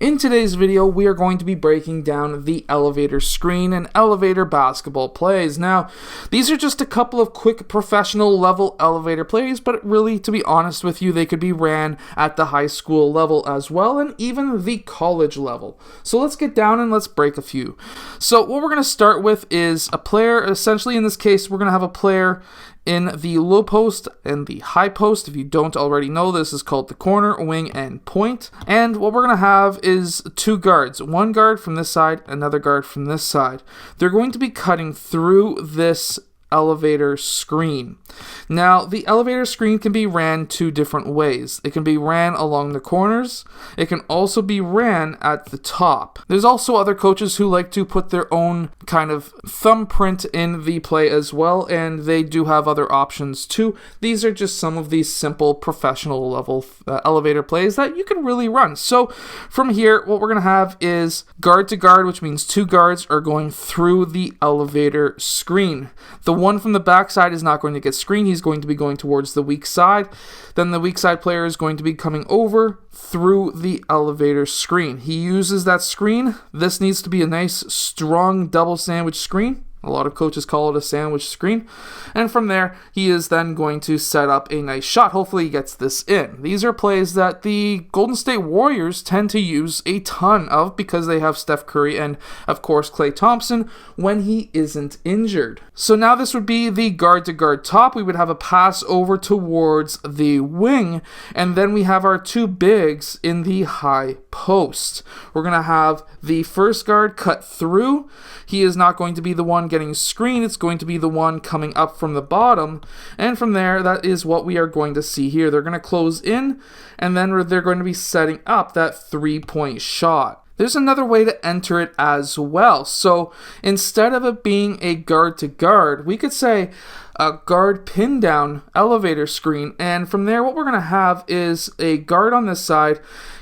In today's video, we are going to be breaking down the elevator screen and elevator basketball plays. Now, these are just a couple of quick professional level elevator plays, but really, to be honest with you, they could be ran at the high school level as well, and even the college level. So let's get down and let's break a few. So what we're going to start with is a player. Essentially, in this case, we're going to have a player in the low post and the high post. If you don't already know, this is called the corner, wing, and point. And what we're going to have is two guards. One guard from this side, another guard from this side. They're going to be cutting through this elevator screen. Now, the elevator screen can be ran two different ways. It can be ran along the corners. It can also be ran at the top. There's also other coaches who like to put their own kind of thumbprint in the play as well, and they do have other options too. These are just some of these simple professional level elevator plays that you can really run. So from here, what we're going to have is guard to guard, which means two guards are going through the elevator screen. The one from the backside is not going to get screened. He's going to be going towards the weak side. Then the weak side player is going to be coming over through the elevator screen. He uses that screen. This needs to be a nice, strong double sandwich screen. A lot of coaches call it a sandwich screen. And from there, he is then going to set up a nice shot. Hopefully he gets this in. These are plays that the Golden State Warriors tend to use a ton of because they have Steph Curry and, of course, Klay Thompson when he isn't injured. So now this would be the guard-to-guard top. We would have a pass over towards the wing. And then we have our two bigs in the high post. We're going to have the first guard cut through. He is not going to be the one getting screened. It's going to be the one coming up from the bottom. And from there, that is what we are going to see here. They're going to close in, and then they're going to be setting up that three-point shot. There's another way to enter it as well. So instead of it being a guard to guard, we could say a guard pin down elevator screen. And from there, what we're going to have is a guard on this side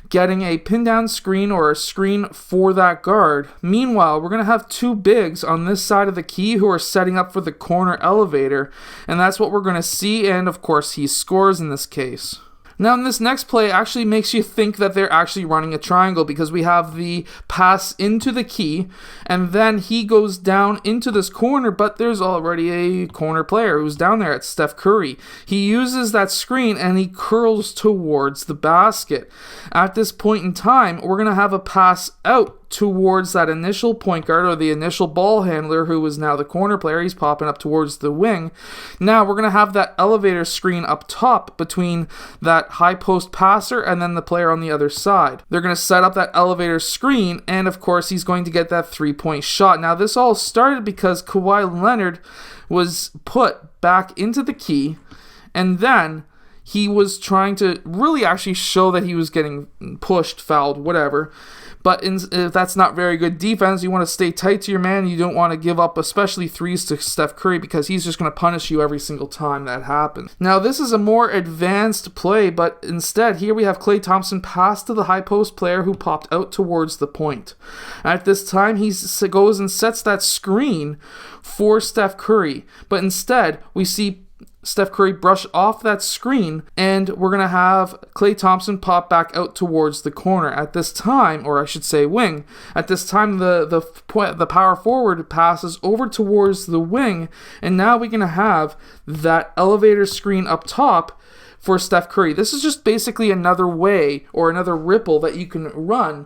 getting a pin down screen or a screen for that guard. Meanwhile, we're going to have two bigs on this side of the key who are setting up for the corner elevator. And that's what we're going to see. And of course, he scores in this case. Now, in this next play, actually makes you think that they're actually running a triangle because we have the pass into the key, and then he goes down into this corner, but there's already a corner player who's down there at Steph Curry. He uses that screen, and he curls towards the basket. At this point in time, we're going to have a pass out towards that initial point guard or the initial ball handler who is now the corner player. He's popping up towards the wing. Now we're going to have that elevator screen up top between that high post passer and then the player on the other side. They're going to set up that elevator screen, and of course he's going to get that three-point shot. Now this all started because Kawhi Leonard was put back into the key, and then he was trying to really actually show that he was getting pushed, fouled, whatever. But if that's not very good defense, you want to stay tight to your man. You don't want to give up, especially threes to Steph Curry, because he's just going to punish you every single time that happens. Now, this is a more advanced play, but instead, here we have Klay Thompson pass to the high post player who popped out towards the point. At this time, he goes and sets that screen for Steph Curry. But instead, we see Steph Curry brush off that screen, and we're going to have Klay Thompson pop back out towards the corner. At this time, or I should say wing, at this time the power forward passes over towards the wing, and now we're going to have that elevator screen up top for Steph Curry. This is just basically another way or another ripple that you can run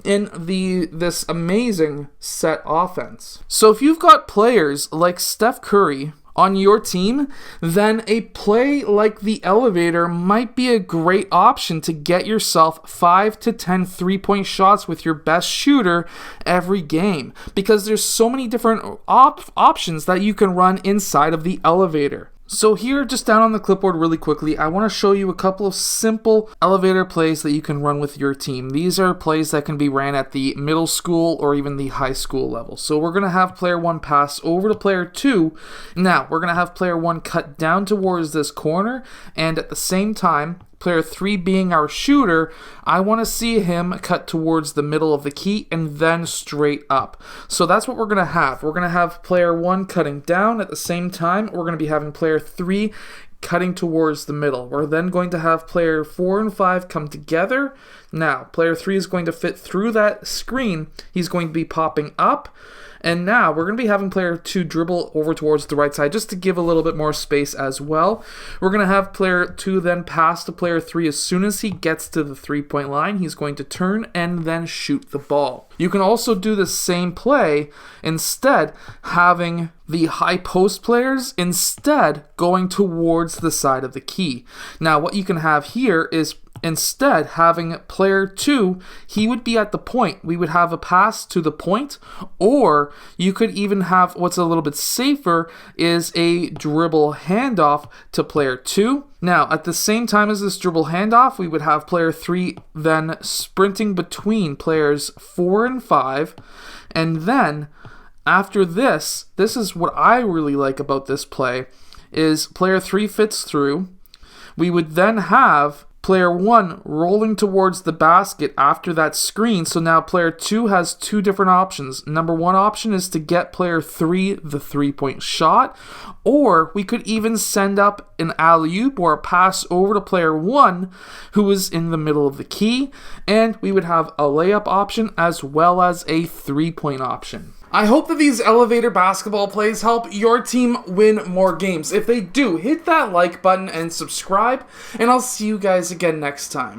in this amazing set offense. So if you've got players like Steph Curry on your team, then a play like the elevator might be a great option to get yourself 5 to 10 three-point shots with your best shooter every game, because there's so many different options that you can run inside of the elevator. So here, just down on the clipboard really quickly, I want to show you a couple of simple elevator plays that you can run with your team. These are plays that can be ran at the middle school or even the high school level. So we're going to have player 1 pass over to player 2. Now, we're going to have player 1 cut down towards this corner, and at the same time, player 3 being our shooter, I want to see him cut towards the middle of the key and then straight up. So that's what we're going to have. We're going to have player 1 cutting down at the same time. We're going to be having player 3 cutting towards the middle. We're then going to have player 4 and 5 come together. Now, player 3 is going to fit through that screen. He's going to be popping up. And now we're going to be having player 2 dribble over towards the right side just to give a little bit more space as well. We're going to have player 2 then pass to player 3 as soon as he gets to the 3-point line. He's going to turn and then shoot the ball. You can also do the same play, instead having the high post players instead going towards the side of the key. Now what you can have here is instead having player 2, he would be at the point. We would have a pass to the point, or you could even have what's a little bit safer is a dribble handoff to player 2. Now, at the same time as this dribble handoff, we would have player 3 then sprinting between players 4 and 5, and then after this is what I really like about this play, is player 3 fits through. We would then have player 1 rolling towards the basket after that screen. So now player 2 has two different options. Number one option is to get player 3 the 3-point shot, or we could even send up an alley-oop or a pass over to player 1 who is in the middle of the key, and we would have a layup option as well as a 3-point option. I hope that these elevator basketball plays help your team win more games. If they do, hit that like button and subscribe, and I'll see you guys again next time.